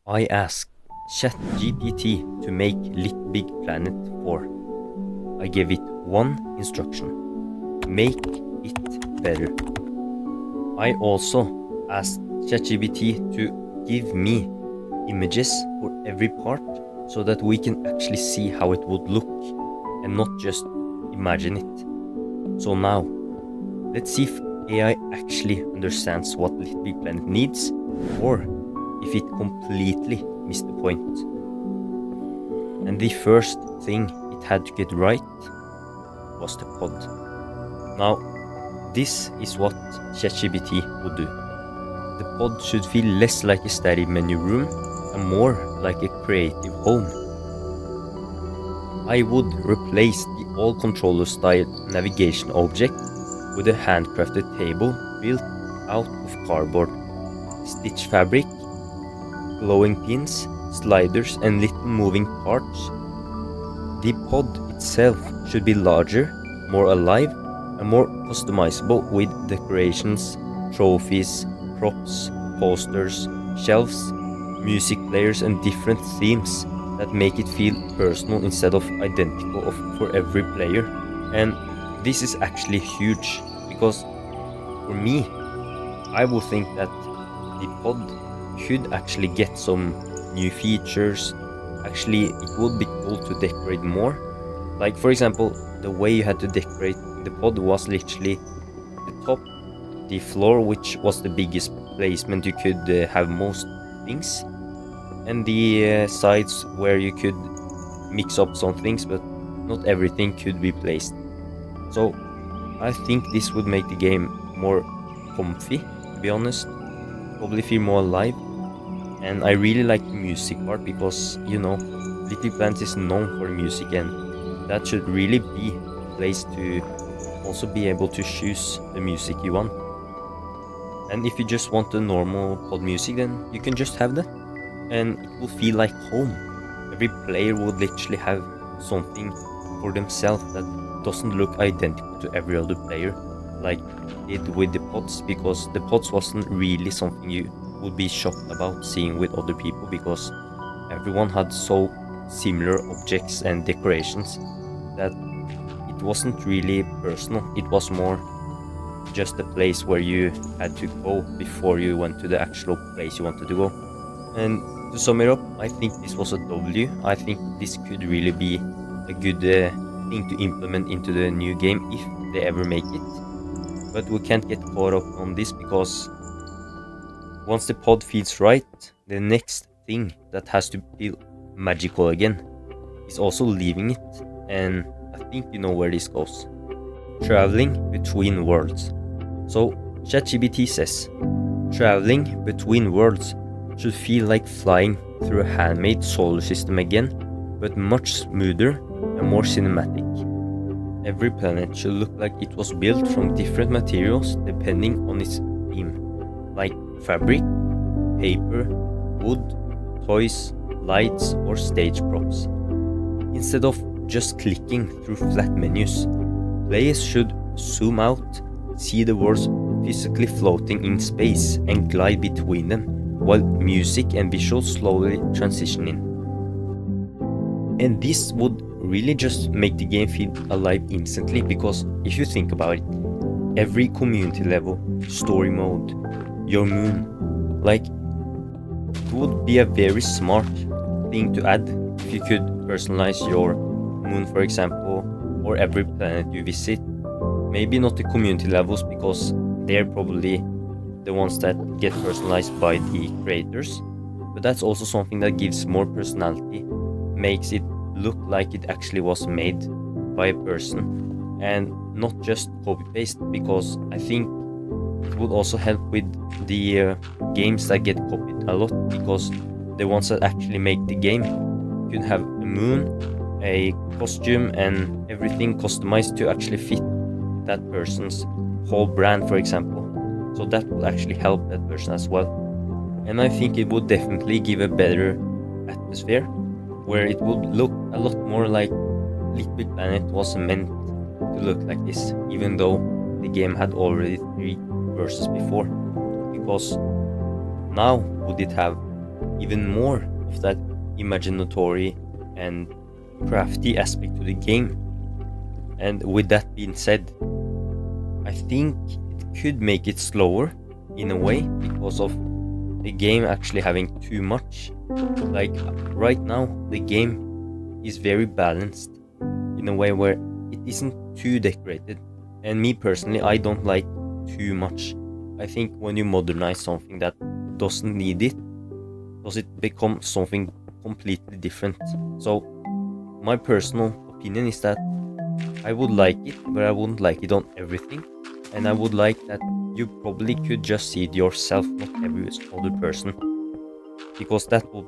I asked ChatGPT to make LittleBigPlanet 4. I gave it one instruction: make it better. I also asked ChatGPT to give me images for every part so that we can actually see how it would look and not just imagine it. So now, let's see if AI actually understands what LittleBigPlanet needs, or if it completely missed the point. And the first thing it had to get right was the pod. Now, this is what ChatGPT would do. The pod should feel less like a static menu room and more like a creative home. I would replace the old controller style navigation object with a handcrafted table built out of cardboard, stitch fabric, glowing pins, sliders and little moving parts. The pod itself should be larger, more alive and more customizable with decorations, trophies, props, posters, shelves, music players and different themes that make it feel personal instead of identical for every player. And this is actually huge because for me, I would think that the pod could actually get some new features. Actually, it would be cool to decorate more. Like for example, the way you had to decorate the pod was literally the top, the floor, which was the biggest placement you could have most things, and the sides where you could mix up some things, but not everything could be placed. So I think this would make the game more comfy, to be honest, probably feel more alive. And I really like the music part because, Little Planet is known for music, and that should really be a place to also be able to choose the music you want. And if you just want the normal pod music, then you can just have that, and it will feel like home. Every player would literally have something for themselves that doesn't look identical to every other player, like it did with the pods, because the pods wasn't really something you would be shocked about seeing with other people, because everyone had so similar objects and decorations that it wasn't really personal. It was more just a place where you had to go before you went to the actual place you wanted to go. And to sum it up, I think this was a W. I think this could really be a good thing to implement into the new game if they ever make it. But we can't get caught up on this, because once the pod feels right, the next thing that has to feel magical again is also leaving it. And I think you know where this goes. Traveling between worlds. So ChatGPT says, traveling between worlds should feel like flying through a handmade solar system again, but much smoother and more cinematic. Every planet should look like it was built from different materials depending on its theme, like fabric, paper, wood, toys, lights or stage props. Instead of just clicking through flat menus, players should zoom out, see the worlds physically floating in space and glide between them, while music and visuals slowly transition in. And this would really just make the game feel alive instantly, because if you think about it, every community level, story mode, your moon, like, it would be a very smart thing to add if you could personalize your moon, for example, or every planet you visit. Maybe not the community levels, because they're probably the ones that get personalized by the creators, but that's also something that gives more personality, makes it look like it actually was made by a person and not just copy paste, because I think it would also help with the games that get copied a lot, because the ones that actually make the game could have a moon, a costume and everything customized to actually fit that person's whole brand, for example. So that would actually help that person as well. And I think it would definitely give a better atmosphere, where it would look a lot more like LittleBigPlanet was meant to look like this, even though the game had already 3 verses before. Because now would it have even more of that imaginatory and crafty aspect to the game. And with that being said, I think it could make it slower in a way because of the game actually having too much. Like right now, the game is very balanced in a way where it isn't too decorated. And me personally, I don't like too much. I think when you modernize something that doesn't need it, does it become something completely different? So my personal opinion is that I would like it, but I wouldn't like it on everything. And I would like that you probably could just see it yourself, not every other person. Because that would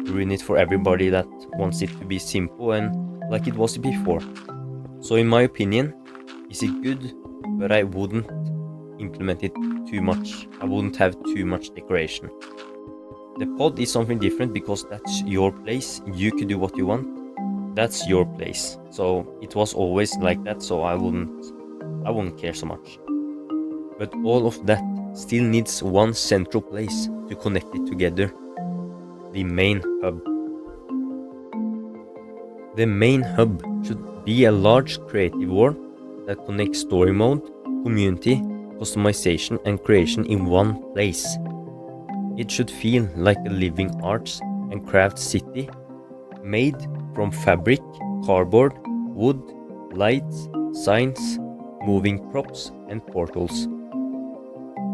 ruin it for everybody that wants it to be simple and like it was before. So in my opinion, is it good? But I wouldn't implement it too much. I wouldn't have too much decoration. The pod is something different because that's your place. You could do what you want. That's your place. So it was always like that, so I wouldn't care so much. But all of that still needs one central place to connect it together. The main hub. The main hub should be a large creative world that connects story mode, community, customization and creation in one place. It should feel like a living arts and craft city made from fabric, cardboard, wood, lights, signs, moving props and portals.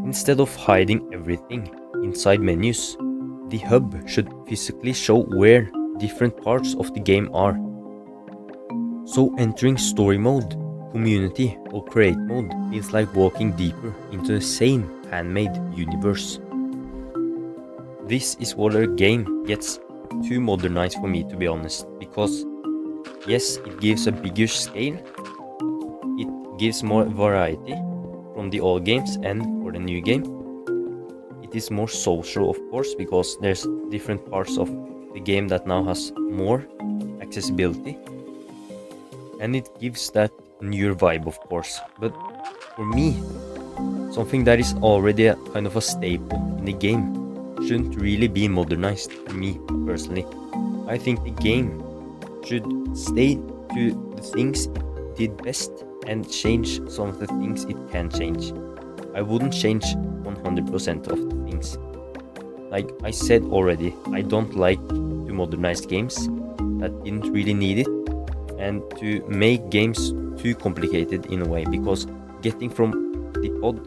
Instead of hiding everything inside menus, the hub should physically show where different parts of the game are. So entering story mode, community or create mode feels like walking deeper into the same handmade universe. This is where a game gets too modernized for me, to be honest, because yes, it gives a bigger scale, it gives more variety from the old games and for the new game. It is more social, of course, because there's different parts of the game that now has more accessibility, and it gives that newer vibe, of course. But for me, something that is already a kind of a staple in the game shouldn't really be modernized for me personally. I think the game should stay to the things it did best and change some of the things it can change. I wouldn't change 100% of the things. Like I said already, I don't like to modernize games that didn't really need it and to make games too complicated in a way, because getting from the pod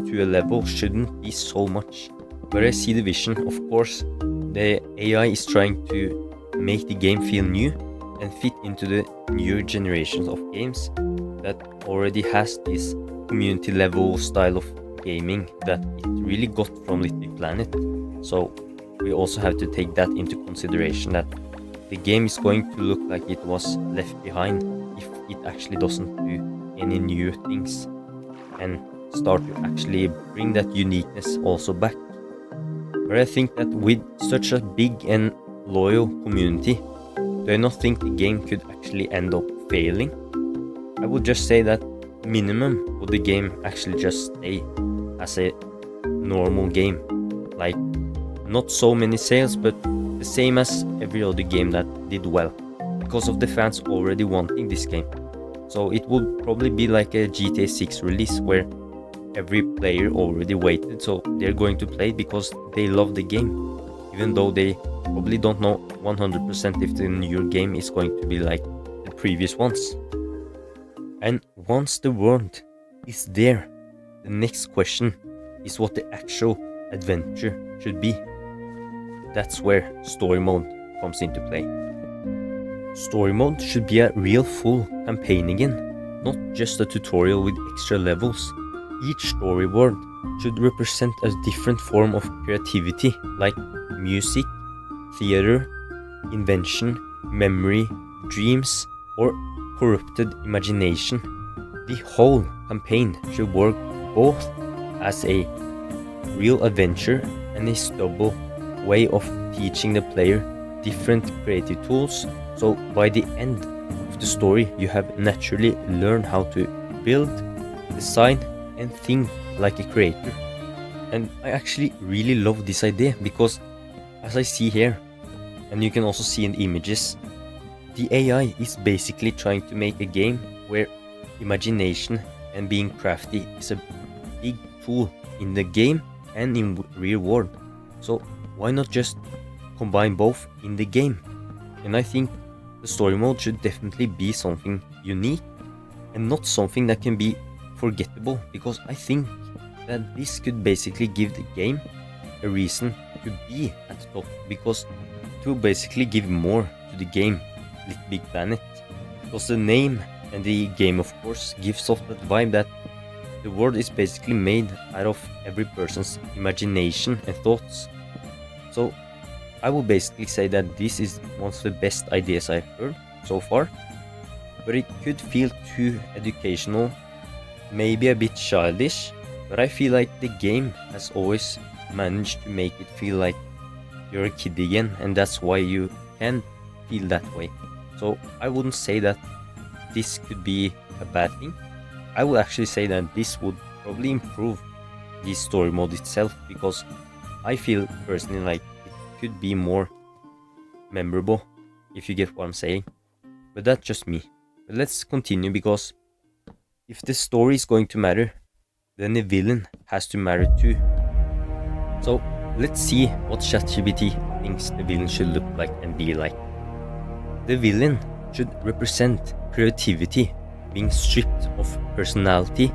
to a level shouldn't be so much. But I see the vision. Of course, the AI is trying to make the game feel new and fit into the newer generations of games that already has this community level style of gaming that it really got from LittleBigPlanet. So we also have to take that into consideration, that the game is going to look like it was left behind if it actually doesn't do any new things and start to actually bring that uniqueness also back. But I think that with such a big and loyal community, do I not think the game could actually end up failing? I would just say that minimum would the game actually just stay as a normal game. Like, not so many sales, but the same as every other game that did well, because of the fans already wanting this game. So it would probably be like a GTA 6 release where every player already waited, so they're going to play because they love the game, even though they probably don't know 100% if the new game is going to be like the previous ones. And once the world is there, the next question is what the actual adventure should be. That's where story mode comes into play. Story mode should be a real full campaign again, not just a tutorial with extra levels. Each story world should represent a different form of creativity, like music, theater, invention, memory, dreams, or corrupted imagination. The whole campaign should work both as a real adventure and a stable way of teaching the player different creative tools, so by the end of the story you have naturally learned how to build, design and think like a creator. And I actually really love this idea, because as I see here, and you can also see in the images, the AI is basically trying to make a game where imagination and being crafty is a big tool in the game and in real world. So why not just combine both in the game? And I think the story mode should definitely be something unique and not something that can be forgettable, because I think that this could basically give the game a reason to be at the top, because it will basically give more to the game, LittleBigPlanet, because the name and the game of course gives off that vibe that the world is basically made out of every person's imagination and thoughts. So I will basically say that this is one of the best ideas I've heard so far, but it could feel too educational, maybe a bit childish, but I feel like the game has always managed to make it feel like you're a kid again, and that's why you can feel that way. So I wouldn't say that this could be a bad thing. I would actually say that this would probably improve the story mode itself, because I feel personally like it could be more memorable, if you get what I'm saying. But that's just me. But let's continue, because if the story is going to matter, then the villain has to matter too. So let's see what ChatGPT thinks the villain should look like and be like. The villain should represent creativity, being stripped of personality,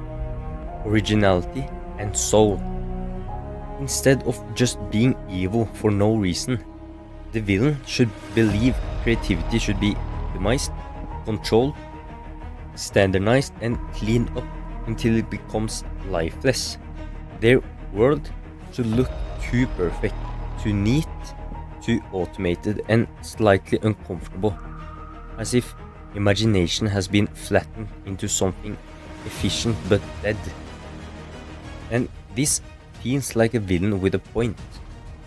originality, and soul. Instead of just being evil for no reason, the villain should believe creativity should be optimized, controlled, standardized, and cleaned up until it becomes lifeless. Their world should look too perfect, too neat, too automated, and slightly uncomfortable, as if imagination has been flattened into something efficient but dead. And this feels like a villain with a point,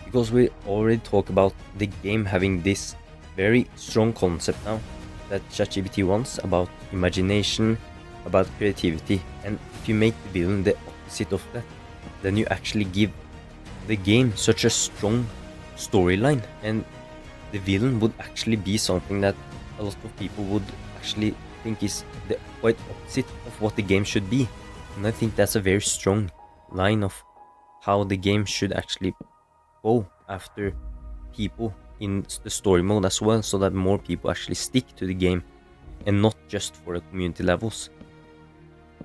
because we already talk about the game having this very strong concept now that ChatGPT wants about imagination, about creativity, and if you make the villain the opposite of that, then you actually give the game such a strong storyline, and the villain would actually be something that a lot of people would actually think is the quite opposite of what the game should be. And I think that's a very strong line of how the game should actually go after people in the story mode as well, so that more people actually stick to the game and not just for the community levels.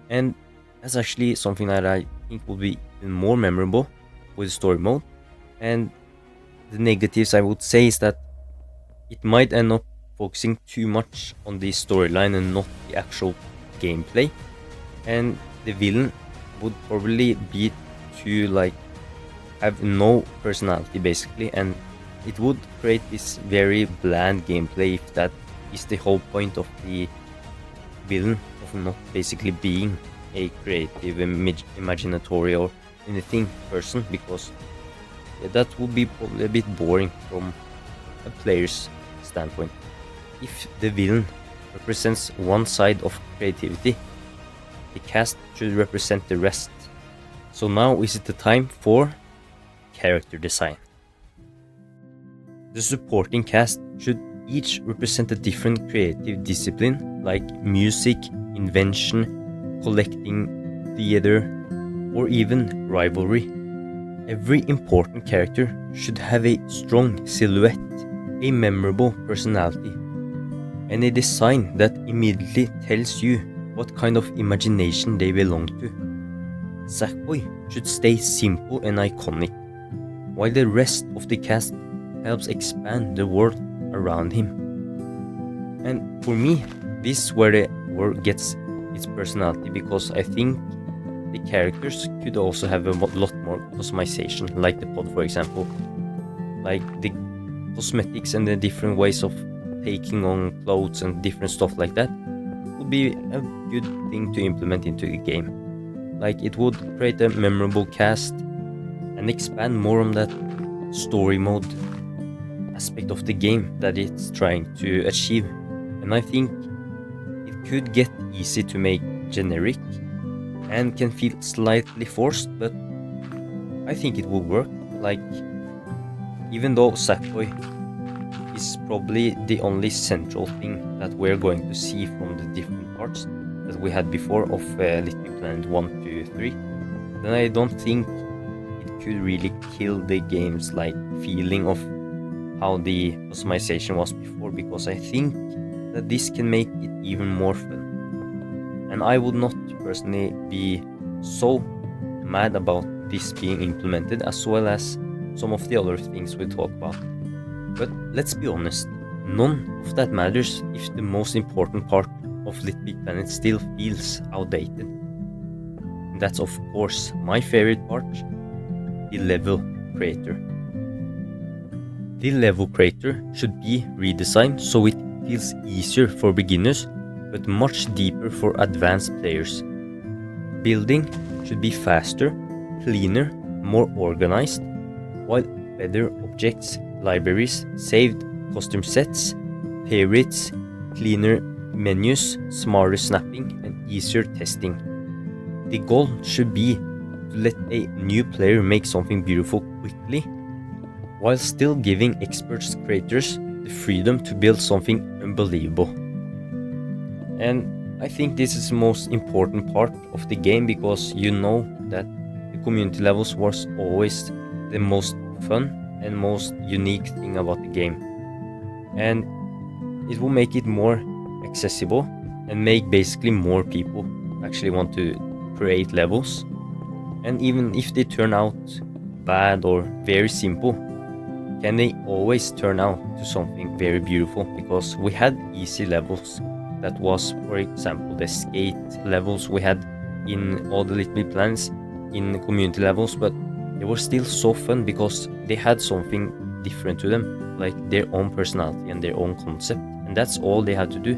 And that's actually something that I think will be even more memorable with story mode. And the negatives I would say is that it might end up focusing too much on the storyline and not the actual gameplay, and the villain would probably be to like have no personality basically, and it would create this very bland gameplay if that is the whole point of the villain, of not basically being a creative, imaginatory or anything person, because that would be probably a bit boring from a player's standpoint. If the villain represents one side of creativity, the cast should represent the rest. So now is it the time for character design. The supporting cast should each represent a different creative discipline, like music, invention, collecting, theater, or even rivalry. Every important character should have a strong silhouette, a memorable personality, and a design that immediately tells you what kind of imagination they belong to. Sackboy should stay simple and iconic, while the rest of the cast helps expand the world around him. And for me, this is where the world gets its personality, because I think the characters could also have a lot more customization, like the pod for example. Like the cosmetics and the different ways of taking on clothes and different stuff like that would be a good thing to implement into the game. Like it would create a memorable cast and expand more on that story mode aspect of the game that it's trying to achieve. And I think it could get easy to make generic and can feel slightly forced, but I think it will work. Like even though Sackboy is probably the only central thing that we're going to see from the different parts that we had before of LittleBigPlanet 1 to 3, then I don't think it could really kill the game's like feeling of how the customization was before, because I think that this can make it even more fun. And I would not personally be so mad about this being implemented, as well as some of the other things we talk about. But let's be honest, none of that matters if the most important part of LittleBigPlanet still feels outdated. And that's of course my favorite part, the level creator. The level creator should be redesigned so it feels easier for beginners, but much deeper for advanced players. Building should be faster, cleaner, more organized, while better objects, libraries, saved costume sets, favorites, cleaner menus, smarter snapping, and easier testing. The goal should be to let a new player make something beautiful quickly, while still giving experts creators the freedom to build something unbelievable. And I think this is the most important part of the game, because you know that the community levels was always the most fun and most unique thing about the game. And it will make it more accessible and make basically more people actually want to create levels. And even if they turn out bad or very simple, can they always turn out to something very beautiful? Because we had easy levels. That was, for example, the skate levels we had in all the LittleBigPlanets in the community levels, but they were still so fun because they had something different to them, like their own personality and their own concept, and that's all they had to do.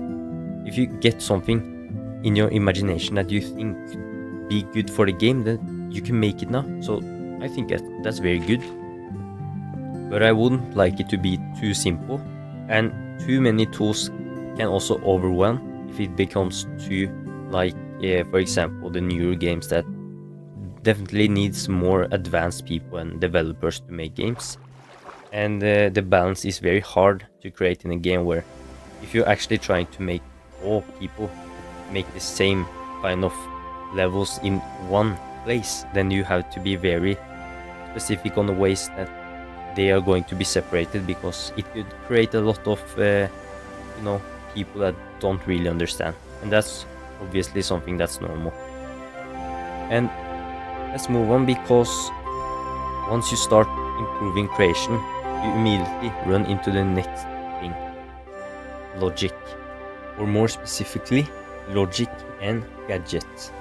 If you get something in your imagination that you think could be good for the game, then you can make it now. So I think that's very good. But I wouldn't like it to be too simple, and too many tools can also overwhelm if it becomes too, like for example, the newer games that definitely needs more advanced people and developers to make games. And the balance is very hard to create in a game where if you're actually trying to make all people make the same kind of levels in one place, then you have to be very specific on the ways that they are going to be separated, because it could create a lot of people that don't really understand, and that's obviously something that's normal. And let's move on, because once you start improving creation, you immediately run into the next thing: logic, or more specifically, logic and gadgets.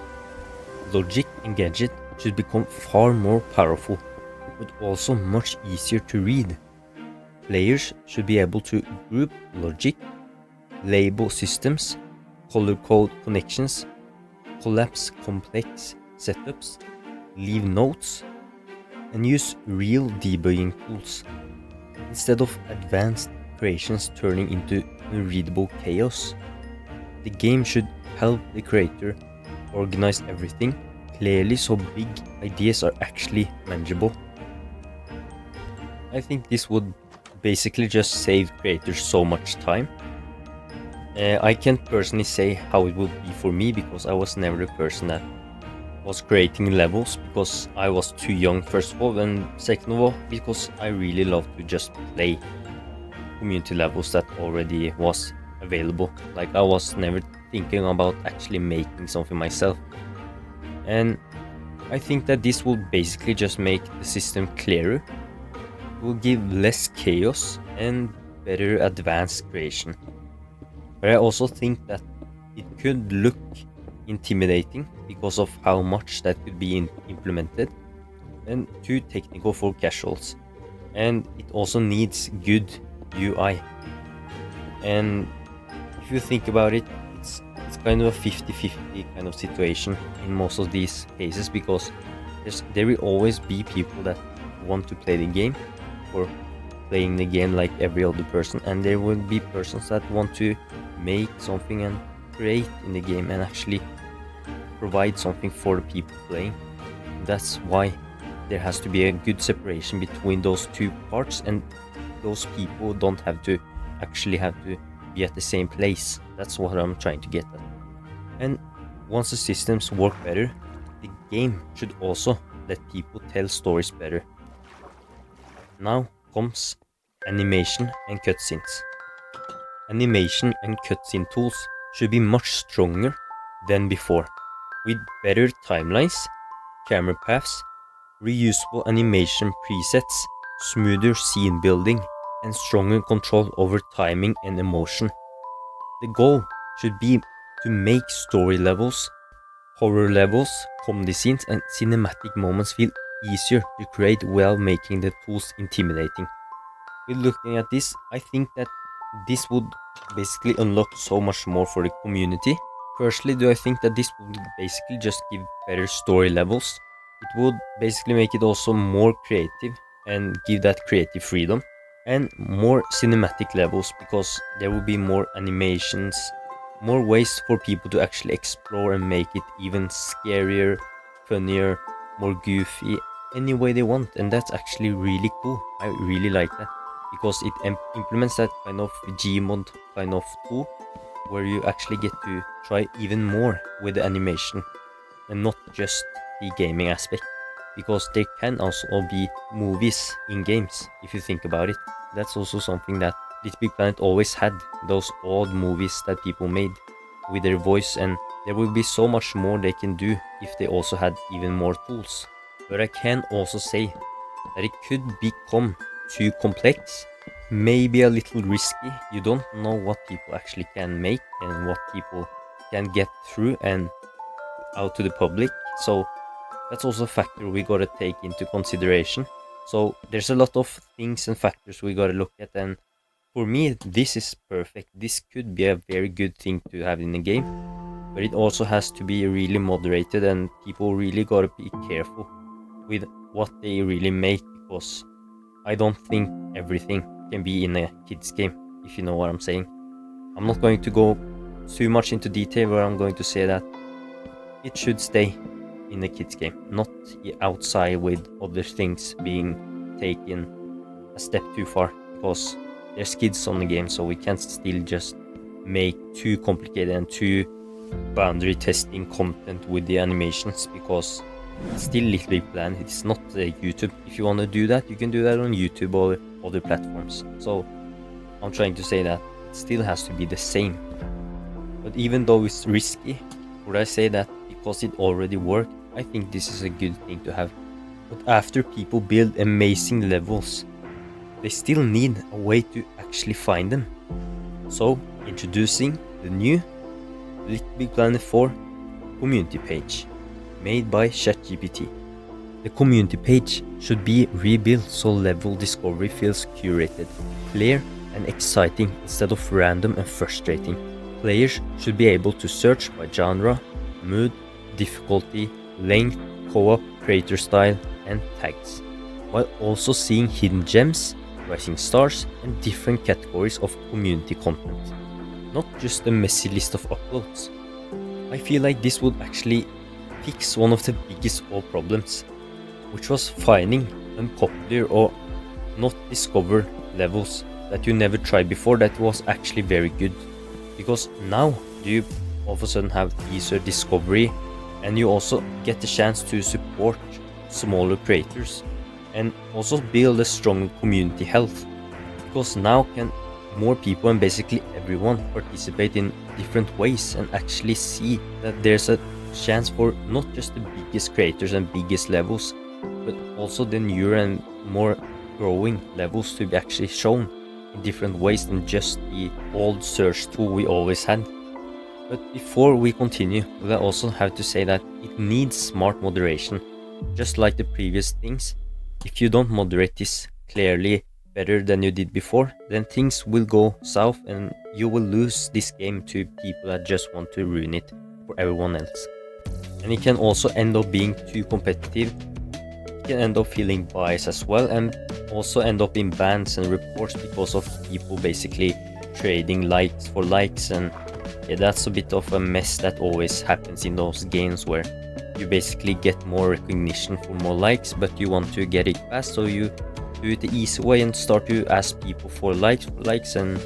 Logic and gadget should become far more powerful, but also much easier to read. Players should be able to group logic, label systems, color code connections, collapse complex setups, leave notes, and use real debugging tools, instead of advanced creations turning into unreadable chaos. The game should help the creator organize everything clearly so big ideas are actually manageable. I think this would basically just save creators so much time. I can't personally say how it would be for me, because I was never the person that was creating levels, because I was too young, first of all, and second of all, because I really love to just play community levels that already was available. Like, I was never thinking about actually making something myself. And I think that this will basically just make the system clearer, will give less chaos and better advanced creation. But I also think that it could look intimidating because of how much that could be implemented, and too technical for casuals. And it also needs good UI. And if you think about it, it's kind of a 50-50 kind of situation in most of these cases, because there will always be people that want to play the game, or playing the game like every other person, and there will be persons that want to make something and create in the game and actually provide something for the people playing. That's why there has to be a good separation between those two parts, and those people don't have to actually have to be at the same place. That's what I'm trying to get at. And once the systems work better, the game should also let people tell stories better. Now comes animation and cutscenes. Animation and cutscene tools should be much stronger than before, with better timelines, camera paths, reusable animation presets, smoother scene building, and stronger control over timing and emotion. The goal should be to make story levels, horror levels, comedy scenes, and cinematic moments feel easier to create while making the tools intimidating. With looking at this, I think that this would basically unlock so much more for the community. Firstly, do I think that this would basically just give better story levels? It would basically make it also more creative and give that creative freedom, and more cinematic levels, because there will be more animations, more ways for people to actually explore and make it even scarier, funnier, more goofy, any way they want. And that's actually really cool. I really like that, because it implements that kind of Gmod kind of tool, where you actually get to try even more with the animation and not just the gaming aspect, because there can also be movies in games if you think about it. That's also something that LittleBigPlanet always had, those old movies that people made with their voice, and there will be so much more they can do if they also had even more tools. But I can also say that it could become too complex, maybe a little risky. You don't know what people actually can make and what people can get through and out to the public. So that's also a factor we gotta take into consideration. So there's a lot of things and factors we gotta look at, and for me this is perfect. This could be a very good thing to have in the game, but it also has to be really moderated, and people really gotta be careful with what they really make, because I don't think everything can be in a kids game, if you know what I'm saying. I'm not going to go too much into detail, but I'm going to say that it should stay in a kids game, not outside with other things being taken a step too far, because there's kids on the game, so we can't still just make too complicated and too boundary testing content with the animations, because it's still LittleBigPlanet. It's not YouTube. If you want to do that, you can do that on YouTube or other platforms. So I'm trying to say that it still has to be the same. But even though it's risky, would I say that because it already worked, I think this is a good thing to have. But after people build amazing levels, they still need a way to actually find them. So introducing the new LittleBigPlanet 4 community page, made by ChatGPT. The community page should be rebuilt so level discovery feels curated, clear and exciting instead of random and frustrating. Players should be able to search by genre, mood, difficulty, length, co-op, creator style, and tags, while also seeing hidden gems, rising stars, and different categories of community content, not just a messy list of uploads. I feel like this would actually fix one of the biggest all problems, which was finding unpopular or not discovered levels that you never tried before that was actually very good. Because now you all of a sudden have easier discovery, and you also get the chance to support smaller creators and also build a strong community health, because now can more people and basically everyone participate in different ways and actually see that there's a chance for not just the biggest creators and biggest levels, but also the newer and more growing levels to be actually shown in different ways than just the old search tool we always had. But before we continue, we'll also have to say that it needs smart moderation. Just like the previous things, if you don't moderate this clearly better than you did before, then things will go south and you will lose this game to people that just want to ruin it for everyone else. And it can also end up being too competitive. It can end up feeling biased as well, and also end up in bans and reports because of people basically trading likes for likes. And yeah, that's a bit of a mess that always happens in those games where you basically get more recognition for more likes, but you want to get it fast, so you do it the easy way and start to ask people for likes, and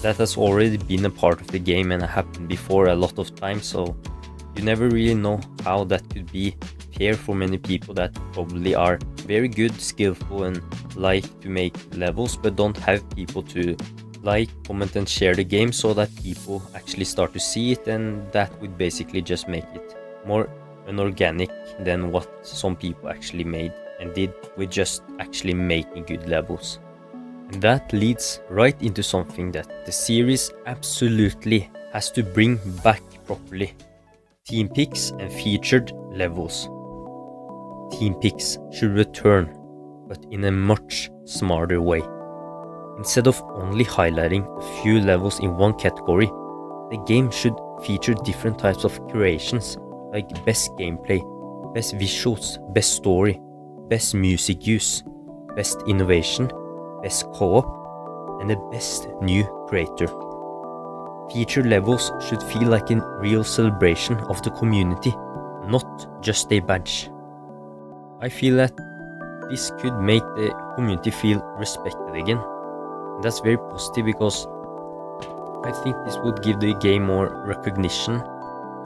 that has already been a part of the game and happened before a lot of times, so you never really know how that could be fair for many people that probably are very good, skillful, and like to make levels, but don't have people to like, comment, and share the game so that people actually start to see it, and that would basically just make it more unorganic than what some people actually made and did with just actually making good levels. And that leads right into something that the series absolutely has to bring back properly: team picks and featured levels. Team picks should return, but in a much smarter way. Instead of only highlighting a few levels in one category, the game should feature different types of creations, like best gameplay, best visuals, best story, best music use, best innovation, best co-op, and the best new creator. Featured levels should feel like a real celebration of the community, not just a badge. I feel that this could make the community feel respected again. That's very positive, because I think this would give the game more recognition,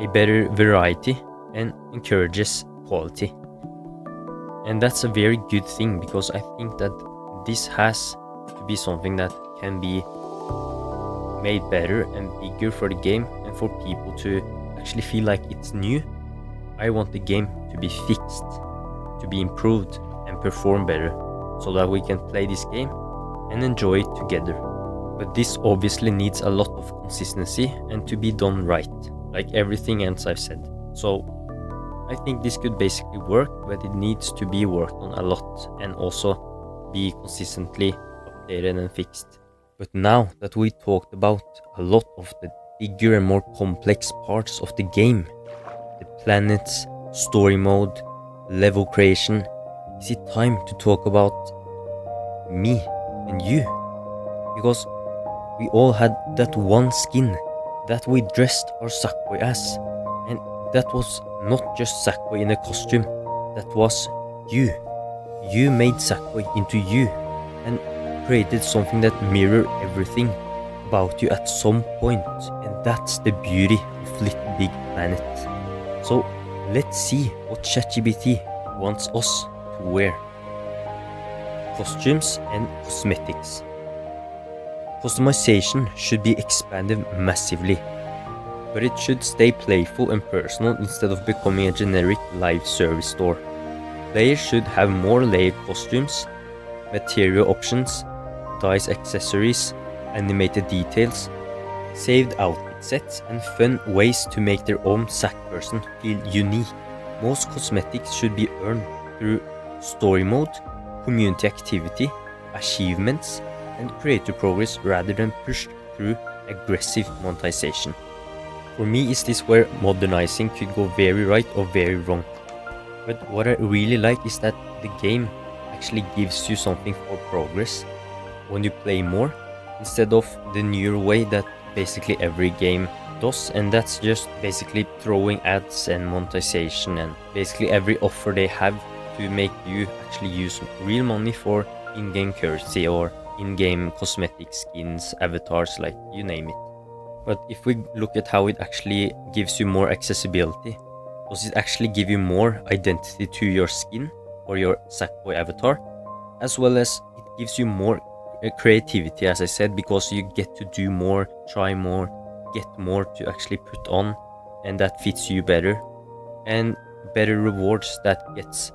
a better variety, and encourages quality. And that's a very good thing, because I think that this has to be something that can be made better and bigger for the game, and for people to actually feel like it's new. I want the game to be fixed, to be improved, and perform better, so that we can play this game and enjoy it together. But this obviously needs a lot of consistency and to be done right, like everything else I've said. So I think this could basically work, but it needs to be worked on a lot and also be consistently updated and fixed. But now that we talked about a lot of the bigger and more complex parts of the game, the planets, story mode, level creation, is it time to talk about me and you? Because we all had that one skin that we dressed our Sackboy as, and that was not just Sackboy in a costume, that was you. You made Sackboy into you and created something that mirrored everything about you at some point, and that's the beauty of LittleBigPlanet. So let's see what ChatGPT wants us to wear. Costumes and cosmetics. Customization should be expanded massively, but it should stay playful and personal instead of becoming a generic live service store. Players should have more layered costumes, material options, dice accessories, animated details, saved outfit sets, and fun ways to make their own sack person feel unique. Most cosmetics should be earned through story mode, community activity, achievements, and creator progress rather than pushed through aggressive monetization. For me, is this where modernizing could go very right or very wrong. But what I really like is that the game actually gives you something for progress when you play more, instead of the newer way that basically every game does, and that's just basically throwing ads and monetization and basically every offer they have to make you actually use real money for in-game currency or in-game cosmetic skins, avatars, like you name it. But if we look at how it actually gives you more accessibility, does it actually give you more identity to your skin or your Sackboy avatar, as well as it gives you more creativity, as I said, because you get to do more, try more, get more to actually put on, and that fits you better, and better rewards that gets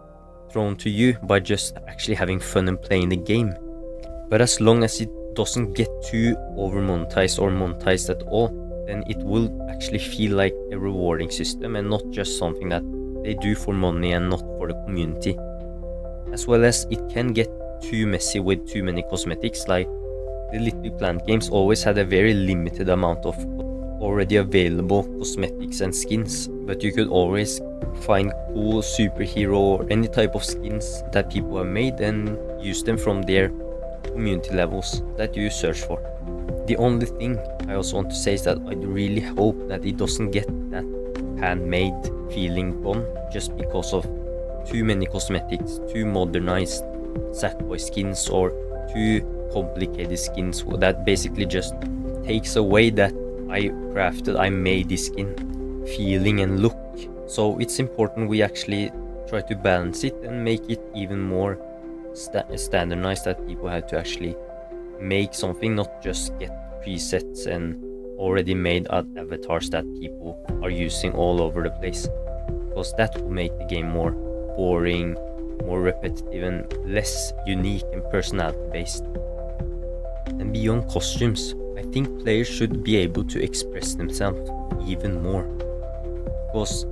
thrown to you by just actually having fun and playing the game. But as long as it doesn't get too over monetized or monetized at all, then it will actually feel like a rewarding system and not just something that they do for money and not for the community. As well as it can get too messy with too many cosmetics, like the LittleBigPlanet games always had a very limited amount of already available cosmetics and skins, but you could always find cool superhero or any type of skins that people have made and use them from their community levels that you search for. The only thing I also want to say is that I really hope that it doesn't get that handmade feeling gone just because of too many cosmetics, too modernized Sackboy skins, or too complicated skins that basically just takes away that I made this skin feeling and look. So it's important we actually try to balance it and make it even more standardized, that people have to actually make something, not just get presets and already made avatars that people are using all over the place, because that will make the game more boring, more repetitive, and less unique and personality based. And beyond costumes, I think players should be able to express themselves even more, because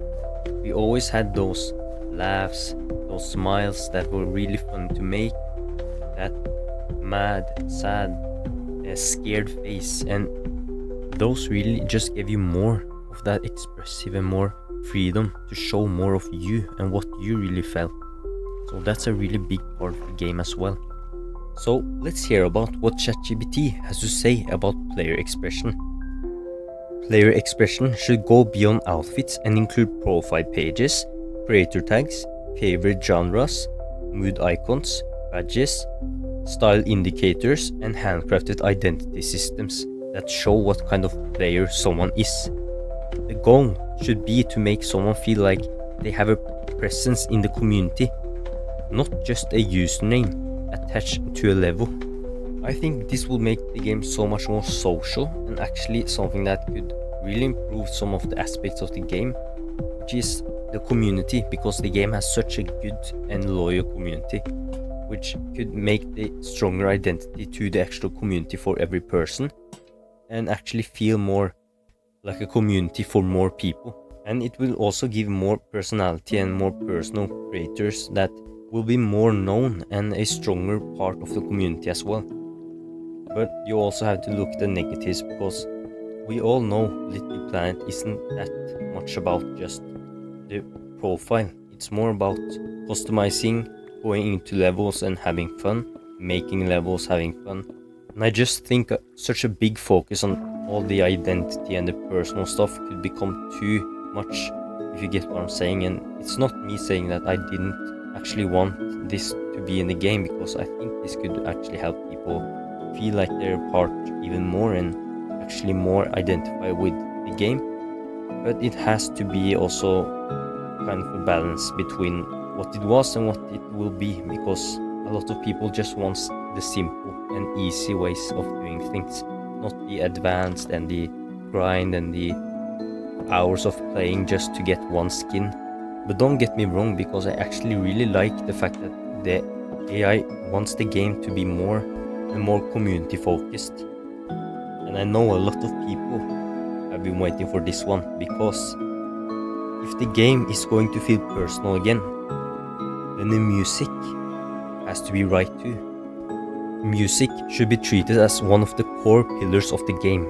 we always had those laughs, those smiles that were really fun to make, that mad, sad, scared face, and those really just gave you more of that expressive and more freedom to show more of you and what you really felt. So that's a really big part of the game as well. So let's hear about what ChatGPT has to say about player expression. Player expression should go beyond outfits and include profile pages, creator tags, favorite genres, mood icons, badges, style indicators, and handcrafted identity systems that show what kind of player someone is. The goal should be to make someone feel like they have a presence in the community, not just a username attached to a level. I think this will make the game so much more social, and actually something that could really improve some of the aspects of the game, which is the community, because the game has such a good and loyal community, which could make the stronger identity to the actual community for every person, and actually feel more like a community for more people. And it will also give more personality and more personal creators that will be more known and a stronger part of the community as well. But you also have to look at the negatives, because we all know LittleBigPlanet isn't that much about just the profile. It's more about customizing, going into levels and having fun, making levels, having fun. And I just think such a big focus on all the identity and the personal stuff could become too much, if you get what I'm saying. And it's not me saying that I didn't actually want this to be in the game, because I think this could actually help people feel like they're a part even more and actually more identify with the game. But it has to be also kind of a balance between what it was and what it will be, because a lot of people just want the simple and easy ways of doing things, not the advanced and the grind and the hours of playing just to get one skin. But don't get me wrong, because I actually really like the fact that the AI wants the game to be more and more community focused. And I know a lot of people have been waiting for this one, because if the game is going to feel personal again, then the music has to be right too. Music should be treated as one of the core pillars of the game.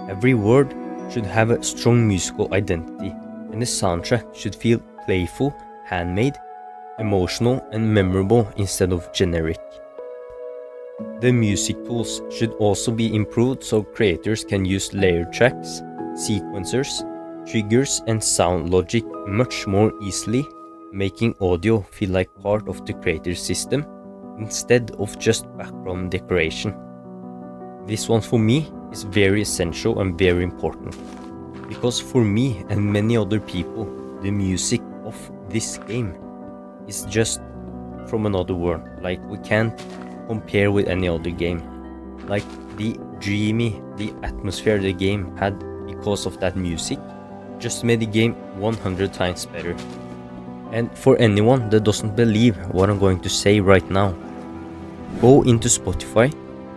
Every word should have a strong musical identity, and the soundtrack should feel playful, handmade, emotional, and memorable instead of generic. The music tools should also be improved so creators can use layered tracks, sequencers, triggers, and sound logic much more easily, making audio feel like part of the creator system instead of just background decoration. This one for me is very essential and very important, because for me and many other people, the music of this game is just from another world. Like, we can't compare with any other game. Like, the atmosphere the game had because of that music just made the game 100 times better. And for anyone that doesn't believe what I'm going to say right now, go into Spotify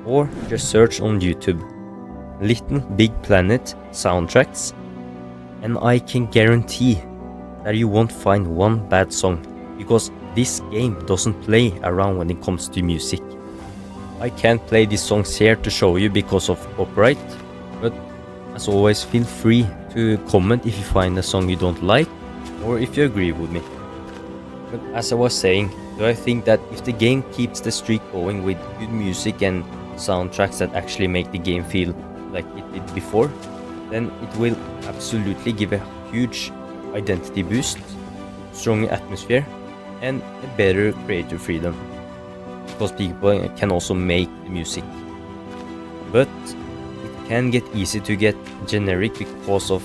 or just search on YouTube LittleBigPlanet soundtracks, and I can guarantee that you won't find one bad song, because this game doesn't play around when it comes to music. I can't play these songs here to show you because of copyright, but as always, feel free to comment if you find a song you don't like or if you agree with me. But as I was saying, do I think that if the game keeps the streak going with good music and soundtracks that actually make the game feel like it did before, then it will absolutely give a huge identity boost, stronger atmosphere, and a better creative freedom, because people can also make the music. But it can get easy to get generic because of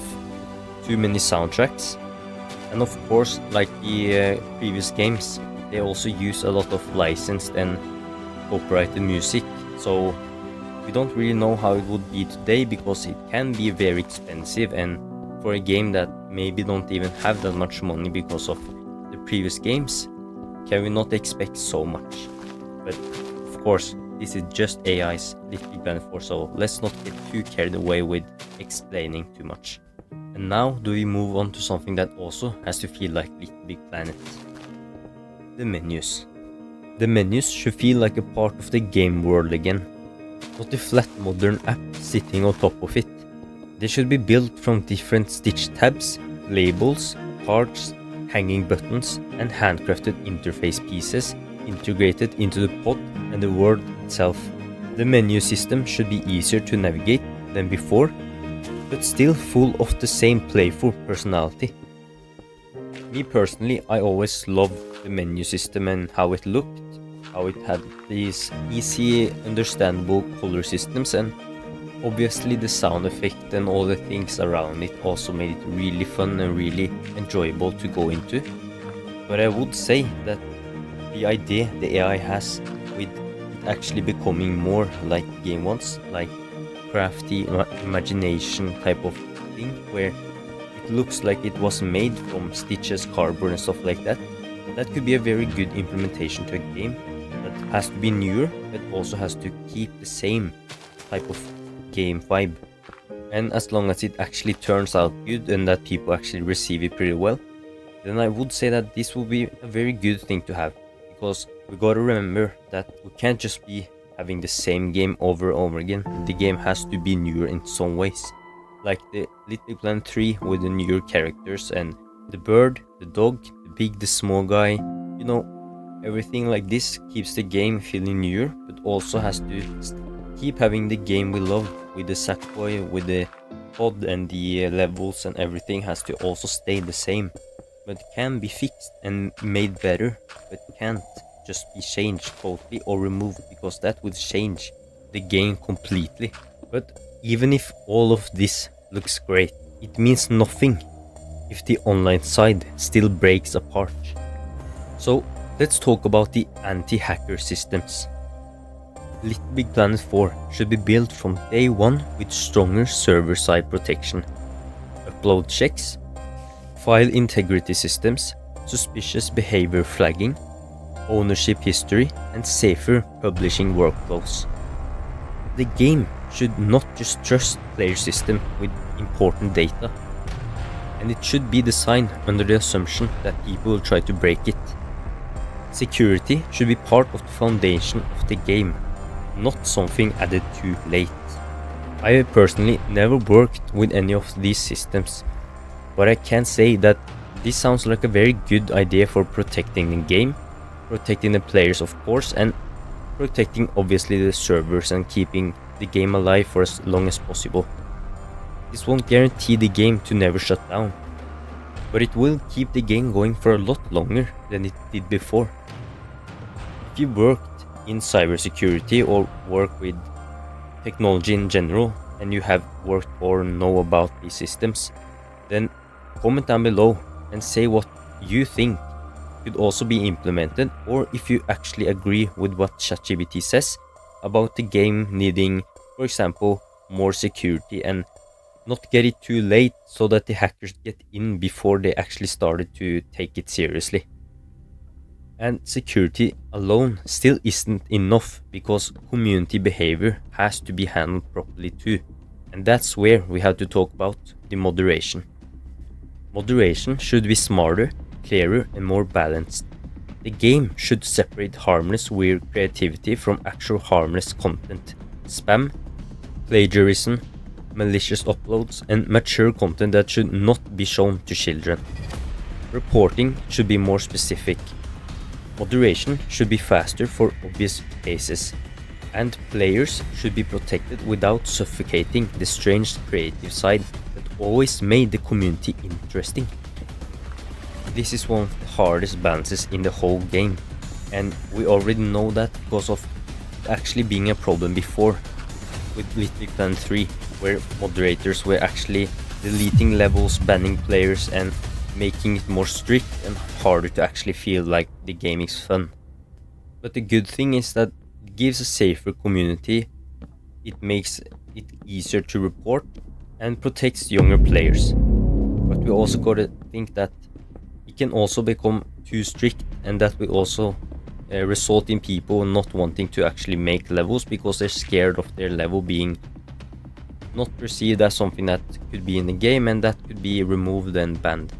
too many soundtracks. And of course, like the previous games, they also use a lot of licensed and copyrighted music, so we don't really know how it would be today, because it can be very expensive, and for a game that maybe don't even have that much money because of the previous games, can we not expect so much? But of course, this is just AI's LittleBigPlanet 4, so let's not get too carried away with explaining too much. And now do we move on to something that also has to feel like LittleBigPlanet. The menus. The menus should feel like a part of the game world again, not a flat modern app sitting on top of it. They should be built from different stitch tabs, labels, cards, hanging buttons, and handcrafted interface pieces integrated into the pod and the world itself. The menu system should be easier to navigate than before, but still full of the same playful personality. Me personally, I always loved the menu system and how it looked, how it had these easy, understandable color systems, and obviously the sound effect and all the things around it also made it really fun and really enjoyable to go into. But I would say that the idea the AI has with it actually becoming more like the game once, like crafty imagination type of thing, where it looks like it was made from stitches, cardboard and stuff like that, that could be a very good implementation to a game that has to be newer, but also has to keep the same type of game vibe. And as long as it actually turns out good and that people actually receive it pretty well, then I would say that this will be a very good thing to have, because we gotta remember that we can't just be having the same game over and over again. The game has to be newer in some ways, like the LittleBigPlanet 3 with the newer characters and the bird, the dog, the big, the small guy, you know, everything like this keeps the game feeling newer, but also has to keep having the game we love with the Sackboy, with the pod and the levels, and everything has to also stay the same, but can be fixed and made better, but can't just be changed totally or removed, because that would change the game completely. But even if all of this looks great, it means nothing if the online side still breaks apart. So let's talk about the anti-hacker systems. LittleBigPlanet 4 should be built from day one with stronger server-side protection, upload checks, file integrity systems, suspicious behavior flagging, ownership history, and safer publishing workflows. The game should not just trust player system with important data, and it should be designed under the assumption that people will try to break it. Security should be part of the foundation of the game, not something added too late. I have personally never worked with any of these systems, but I can say that this sounds like a very good idea for protecting the game, protecting the players of course, and protecting obviously the servers and keeping the game alive for as long as possible. This won't guarantee the game to never shut down, but it will keep the game going for a lot longer than it did before. If you worked in cybersecurity or work with technology in general, and you have worked or know about these systems, then comment down below and say what you think could also be implemented, or if you actually agree with what ChatGPT says about the game needing, for example, more security, and not get it too late so that the hackers get in before they actually started to take it seriously. And security alone still isn't enough, because community behavior has to be handled properly too. And that's where we have to talk about the moderation. Moderation should be smarter, clearer, and more balanced. The game should separate harmless weird creativity from actual harmless content. Spam, plagiarism, malicious uploads, and mature content that should not be shown to children. Reporting should be more specific. Moderation should be faster for obvious cases, and players should be protected without suffocating the strange creative side that always made the community interesting. this is one of the hardest balances in the whole game, and we already know that because of actually being a problem before with LittleBigPlanet 3, where moderators were actually deleting levels, banning players, and making it more strict and harder to actually feel like the game is fun. But the good thing is that it gives a safer community, it makes it easier to report, and protects younger players. But we also gotta think that it can also become too strict, and that will also result in people not wanting to actually make levels because they're scared of their level being not perceived as something that could be in the game, and that could be removed and banned.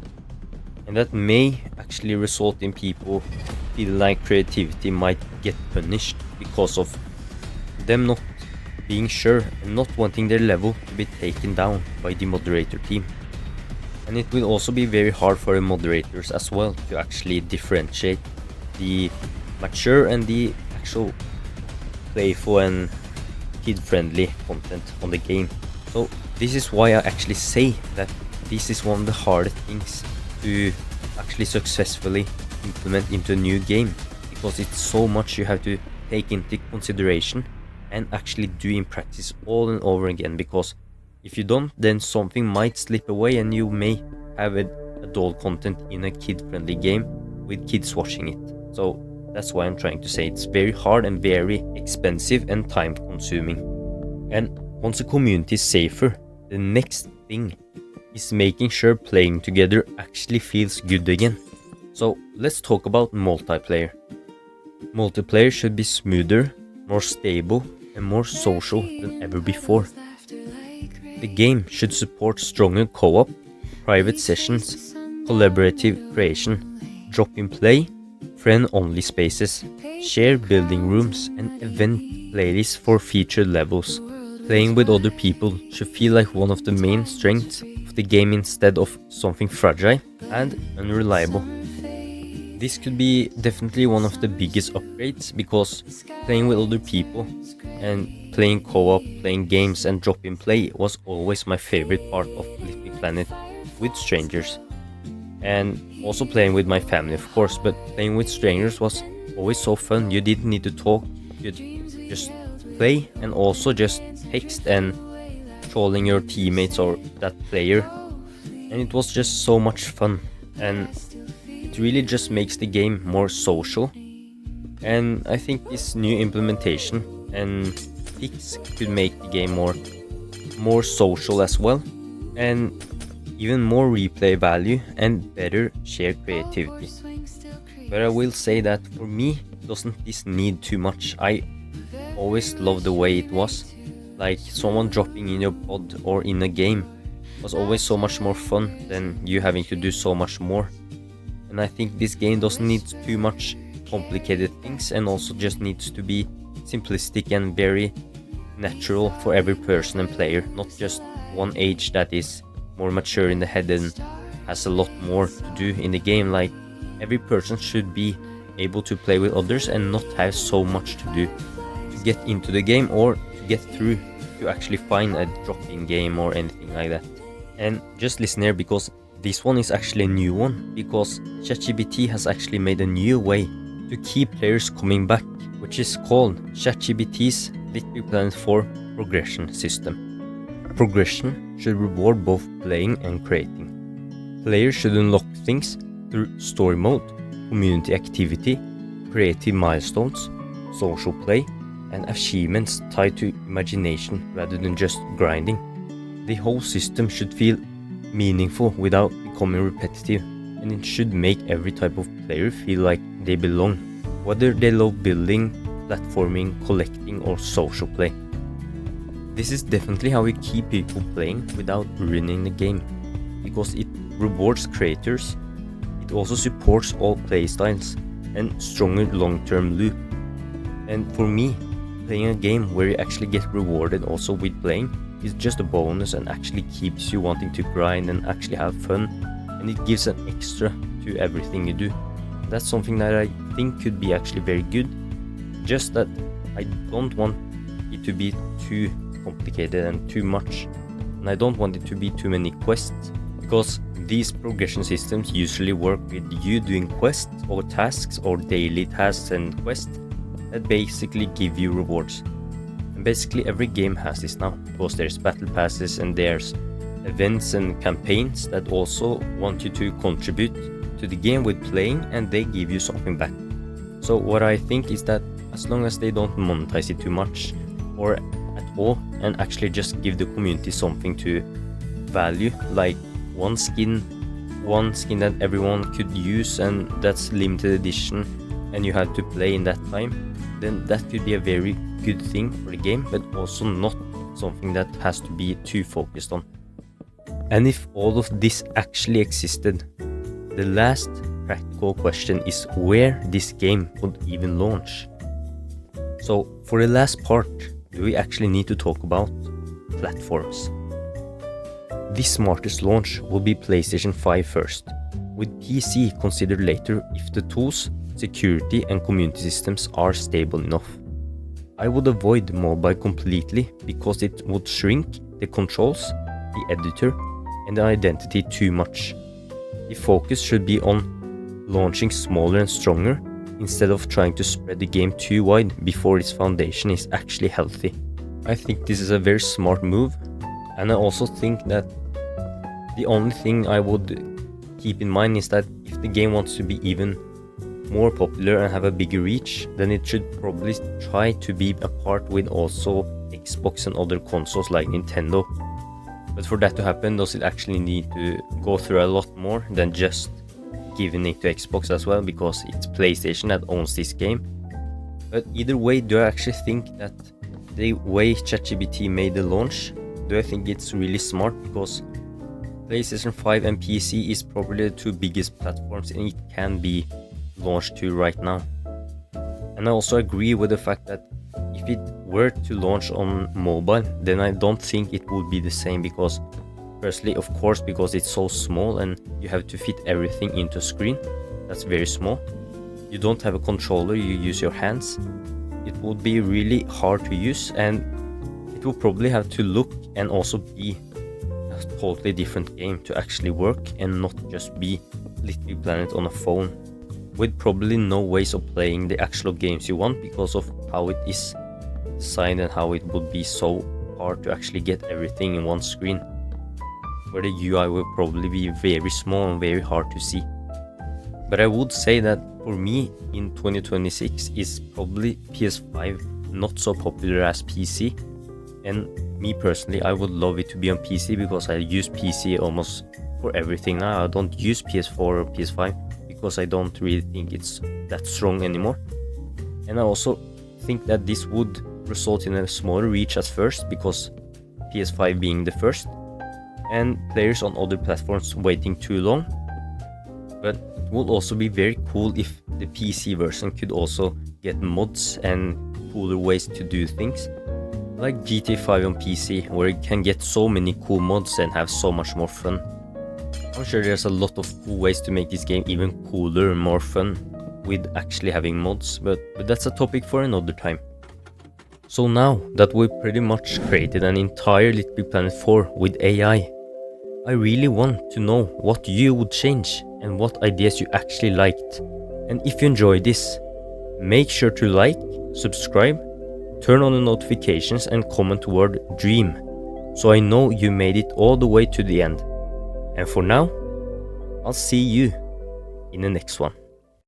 And that may actually result in people feeling like creativity might get punished because of them not being sure and not wanting their level to be taken down by the moderator team. And it will also be very hard for the moderators as well to actually differentiate the mature and the actual playful and kid-friendly content on the game. So this is why I actually say that this is one of the hardest things to actually successfully implement into a new game, because it's so much you have to take into consideration and actually do in practice all and over again, because if you don't, then something might slip away and you may have adult content in a kid-friendly game with kids watching it. So that's why I'm trying to say it's very hard and very expensive and time-consuming. And once a community is safer, the next thing is making sure playing together actually feels good again. So let's talk about multiplayer. Multiplayer should be smoother, more stable, and more social than ever before. The game should support stronger co-op, private sessions, collaborative creation, drop-in play, friend-only spaces, shared building rooms, and event playlists for featured levels. Playing with other people should feel like one of the main strengths of the game instead of something fragile and unreliable. This could be definitely one of the biggest upgrades, because playing with other people and playing co-op, playing games and drop-in play was always my favorite part of LittleBigPlanet with strangers. And also playing with my family, of course, but playing with strangers was always so fun. You didn't need to talk, you could just play and also just text and trolling your teammates or that player, and it was just so much fun, and it really just makes the game more social. And I think this new implementation and fix could make the game more social as well, and even more replay value and better shared creativity. But I will say that for me, doesn't this need too much? I always loved the way it was. Like, someone dropping in your pod or in a game was always so much more fun than you having to do so much more. And I think this game doesn't need too much complicated things, and also just needs to be simplistic and very natural for every person and player, not just one age that is more mature in the head and has a lot more to do in the game. Like, every person should be able to play with others and not have so much to do to get into the game or to get through to actually find a drop-in game or anything like that. And just listen here, because this one is actually a new one, because ChatGPT has actually made a new way to keep players coming back, which is called ChatGPT's LittleBigPlanet 4 progression system. Progression should reward both playing and creating. Players should unlock things through story mode, community activity, creative milestones, social play, and achievements tied to imagination rather than just grinding. The whole system should feel meaningful without becoming repetitive, and it should make every type of player feel like they belong, whether they love building, platforming, collecting, or social play. This is definitely how we keep people playing without ruining the game, because it rewards creators, it also supports all playstyles, and stronger long-term loop. And for me, playing a game where you actually get rewarded also with playing is just a bonus, and actually keeps you wanting to grind and actually have fun, and it gives an extra to everything you do. That's something that I think could be actually very good, just that I don't want it to be too complicated and too much, and I don't want it to be too many quests, because these progression systems usually work with you doing quests or tasks or daily tasks and quests that basically give you rewards. And basically every game has this now, because there's battle passes and there's events and campaigns that also want you to contribute to the game with playing, and they give you something back. So what I think is that as long as they don't monetize it too much or at all, and actually just give the community something to value, like one skin that everyone could use and that's limited edition and you have to play in that time, then that could be a very good thing for the game, but also not something that has to be too focused on. And if all of this actually existed, the last practical question is where this game would even launch. So for the last part, do we actually need to talk about platforms? The smartest launch will be PlayStation 5 first, with PC considered later if the tools, security and community systems are stable enough. I would avoid mobile completely because it would shrink the controls, the editor and the identity too much. The focus should be on launching smaller and stronger instead of trying to spread the game too wide before its foundation is actually healthy. I think this is a very smart move, and I also think that the only thing I would keep in mind is that if the game wants to be even more popular and have a bigger reach, then it should probably try to be a part with also Xbox and other consoles like Nintendo. But for that to happen, does it actually need to go through a lot more than just giving it to Xbox as well, because it's PlayStation that owns this game? But either way, do I actually think that the way ChatGPT made the launch, do I think it's really smart? Because PlayStation 5 and PC is probably the two biggest platforms and it can be launched to right now. And I also agree with the fact that if it were to launch on mobile, then I don't think it would be the same, because firstly, of course, because it's so small and you have to fit everything into a screen that's very small. You don't have a controller, you use your hands. It would be really hard to use, and it will probably have to look and also be a totally different game to actually work and not just be LittleBigPlanet on a phone, with probably no ways of playing the actual games you want because of how it is designed and how it would be so hard to actually get everything in one screen, where the UI will probably be very small and very hard to see. But I would say that for me in 2026 is probably PS5 not so popular as PC, and me personally, I would love it to be on PC because I use PC almost for everything now. I don't use PS4 or PS5 because I don't really think it's that strong anymore. And I also think that this would result in a smaller reach at first, because PS5 being the first, and players on other platforms waiting too long. But it would also be very cool if the PC version could also get mods and cooler ways to do things, like GTA 5 on PC, where you can get so many cool mods and have so much more fun. I'm sure there's a lot of cool ways to make this game even cooler and more fun with actually having mods, but that's a topic for another time. So now that we've pretty much created an entire LittleBigPlanet 4 with AI, I really want to know what you would change and what ideas you actually liked. And if you enjoyed this, make sure to like, subscribe, turn on the notifications and comment the word dream, so I know you made it all the way to the end. And for now, I'll see you in the next one.